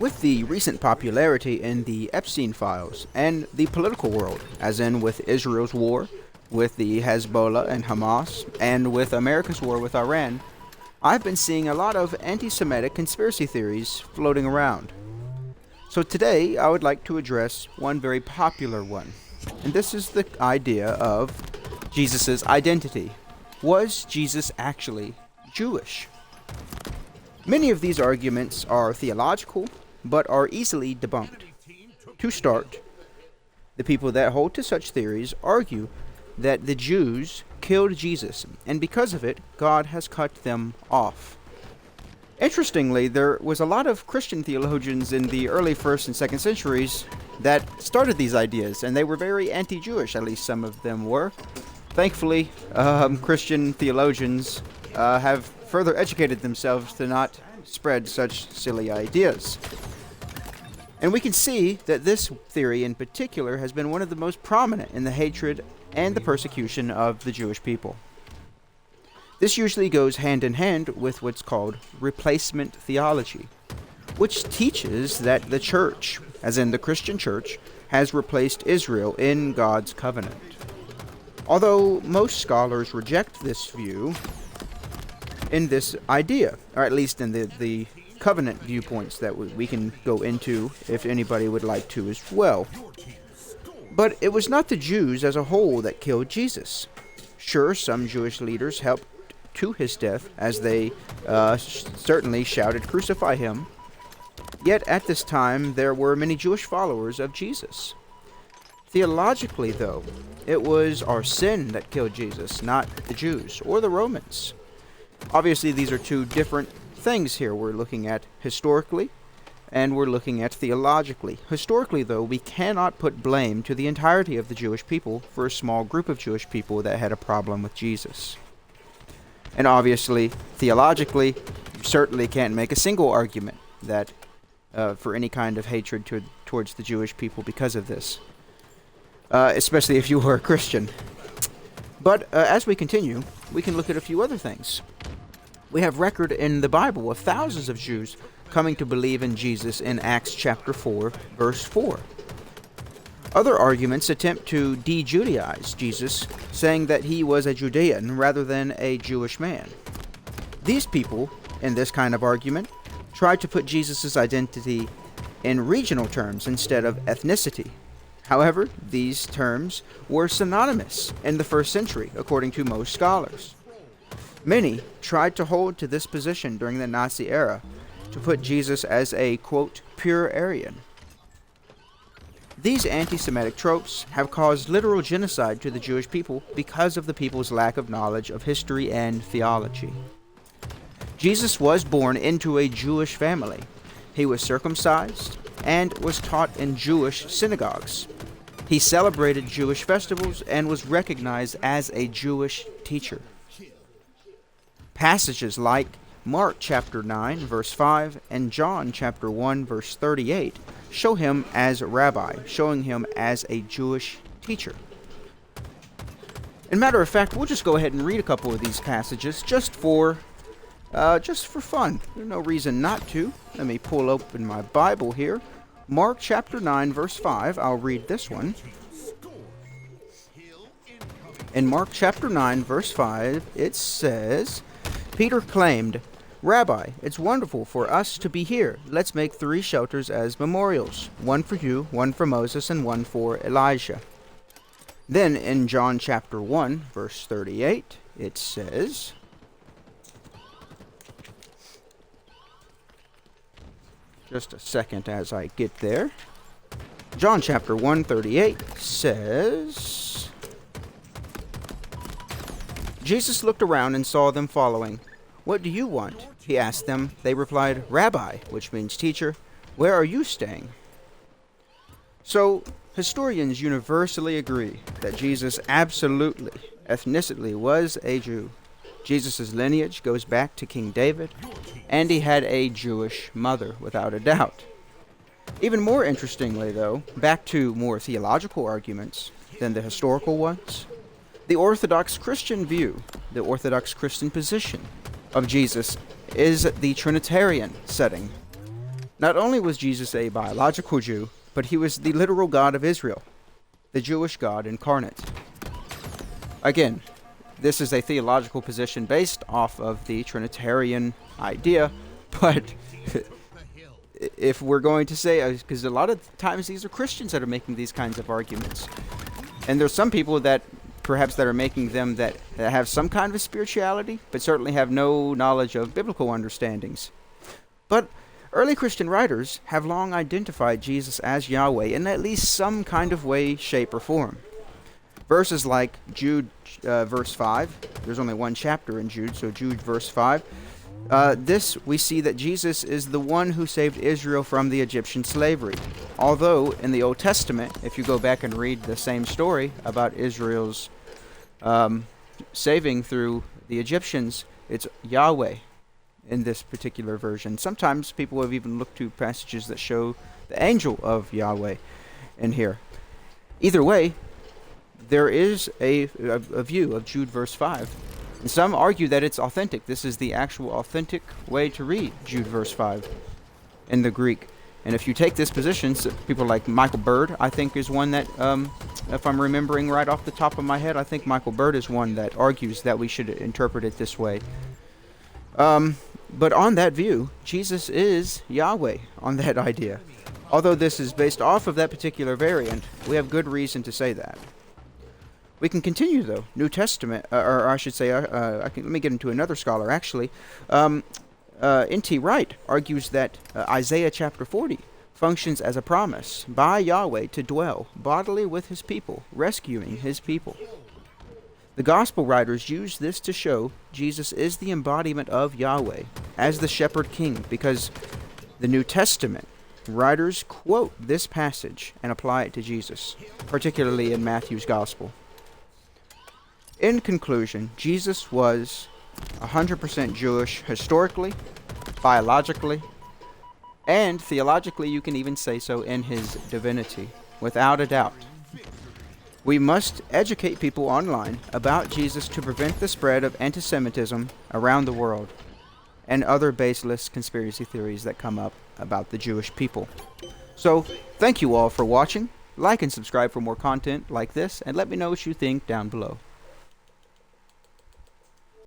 With the recent popularity in the Epstein files and the political world, as in with Israel's war, with the Hezbollah and Hamas, and with America's war with Iran, I've been seeing a lot of anti-Semitic conspiracy theories floating around. So today, I would like to address one very popular one, and this is the idea of Jesus' identity. Was Jesus actually Jewish? Many of these arguments are theological, but are easily debunked. To start, the people that hold to such theories argue that the Jews killed Jesus, and because of it, God has cut them off. Interestingly, there was a lot of Christian theologians in the early 1st and 2nd centuries that started these ideas, and they were very anti-Jewish, at least some of them were. Thankfully, Christian theologians have further educated themselves to not spread such silly ideas. And we can see that this theory in particular has been one of the most prominent in the hatred and the persecution of the Jewish people. This usually goes hand in hand with what's called replacement theology, which teaches that the church, as in the Christian church, has replaced Israel in God's covenant. Although most scholars reject this view in this idea, or at least in the covenant viewpoints that we can go into if anybody would like to as well. But it was not the Jews as a whole that killed Jesus. Sure, some Jewish leaders helped to his death as they certainly shouted, "Crucify him." Yet at this time there were many Jewish followers of Jesus. Theologically, though, it was our sin that killed Jesus, not the Jews or the Romans. Obviously, these are two different things here. We're looking at historically, and we're looking at theologically. Historically, though, we cannot put blame to the entirety of the Jewish people for a small group of Jewish people that had a problem with Jesus. And obviously, theologically, you certainly can't make a single argument that for any kind of hatred towards the Jewish people because of this, especially if you were a Christian. But as we continue, we can look at a few other things. We have record in the Bible of thousands of Jews coming to believe in Jesus in Acts chapter 4, verse 4. Other arguments attempt to de-Judaize Jesus, saying that he was a Judean rather than a Jewish man. These people, in this kind of argument, try to put Jesus' identity in regional terms instead of ethnicity. However, these terms were synonymous in the 1st century, according to most scholars. Many tried to hold to this position during the Nazi era, to put Jesus as a, quote, pure Aryan. These anti-Semitic tropes have caused literal genocide to the Jewish people because of the people's lack of knowledge of history and theology. Jesus was born into a Jewish family. He was circumcised and was taught in Jewish synagogues. He celebrated Jewish festivals and was recognized as a Jewish teacher. Passages like Mark chapter 9 verse 5 and John chapter 1 verse 38 show him as a rabbi, showing him as a Jewish teacher. And matter of fact, we'll just go ahead and read a couple of these passages just for fun. There's no reason not to. Let me pull open my Bible here. Mark chapter 9 verse 5. I'll read this one. In Mark chapter 9 verse 5, it says, Peter claimed, "Rabbi, it's wonderful for us to be here. Let's make 3 shelters as memorials, one for you, one for Moses, and one for Elijah." Then in John chapter 1, verse 38, it says, just a second as I get there. John chapter 1:38 says, Jesus looked around and saw them following. "What do you want?" he asked them. They replied, "Rabbi," which means teacher, "where are you staying?" So, historians universally agree that Jesus absolutely, ethnically was a Jew. Jesus' lineage goes back to King David, and he had a Jewish mother, without a doubt. Even more interestingly, though, back to more theological arguments than the historical ones, the Orthodox Christian view, the Orthodox Christian position of Jesus is the Trinitarian setting. Not only was Jesus a biological Jew, but he was the literal God of Israel, the Jewish God incarnate. Again, this is a theological position based off of the Trinitarian idea, but if we're going to say, because a lot of times these are Christians that are making these kinds of arguments, and there's some people that perhaps that are making them that have some kind of spirituality, but certainly have no knowledge of biblical understandings. But early Christian writers have long identified Jesus as Yahweh in at least some kind of way, shape, or form. Verses like Jude verse 5, there's only one chapter in Jude, so Jude verse 5, this we see that Jesus is the one who saved Israel from the Egyptian slavery. Although in the Old Testament, if you go back and read the same story about Israel's saving through the Egyptians, it's Yahweh in this particular version. Sometimes people have even looked to passages that show the angel of Yahweh in here. Either way, there is a view of Jude verse 5. And some argue that it's authentic. This is the actual authentic way to read Jude verse 5 in the Greek. And if you take this position, so people like Michael Bird, I think, is one that, if I'm remembering right off the top of my head, I think Michael Bird is one that argues that we should interpret it this way. But on that view, Jesus is Yahweh on that idea. Although this is based off of that particular variant, we have good reason to say that. We can continue, though. New Testament, or I should say, let me get into another scholar, actually. N.T. Wright argues that Isaiah chapter 40 functions as a promise by Yahweh to dwell bodily with his people, rescuing his people. The gospel writers use this to show Jesus is the embodiment of Yahweh as the shepherd king, because the New Testament writers quote this passage and apply it to Jesus, particularly in Matthew's gospel. In conclusion, Jesus was 100% Jewish historically, biologically, and theologically, you can even say so, in his divinity, without a doubt. We must educate people online about Jesus to prevent the spread of anti-Semitism around the world and other baseless conspiracy theories that come up about the Jewish people. So, thank you all for watching. Like and subscribe for more content like this, and let me know what you think down below.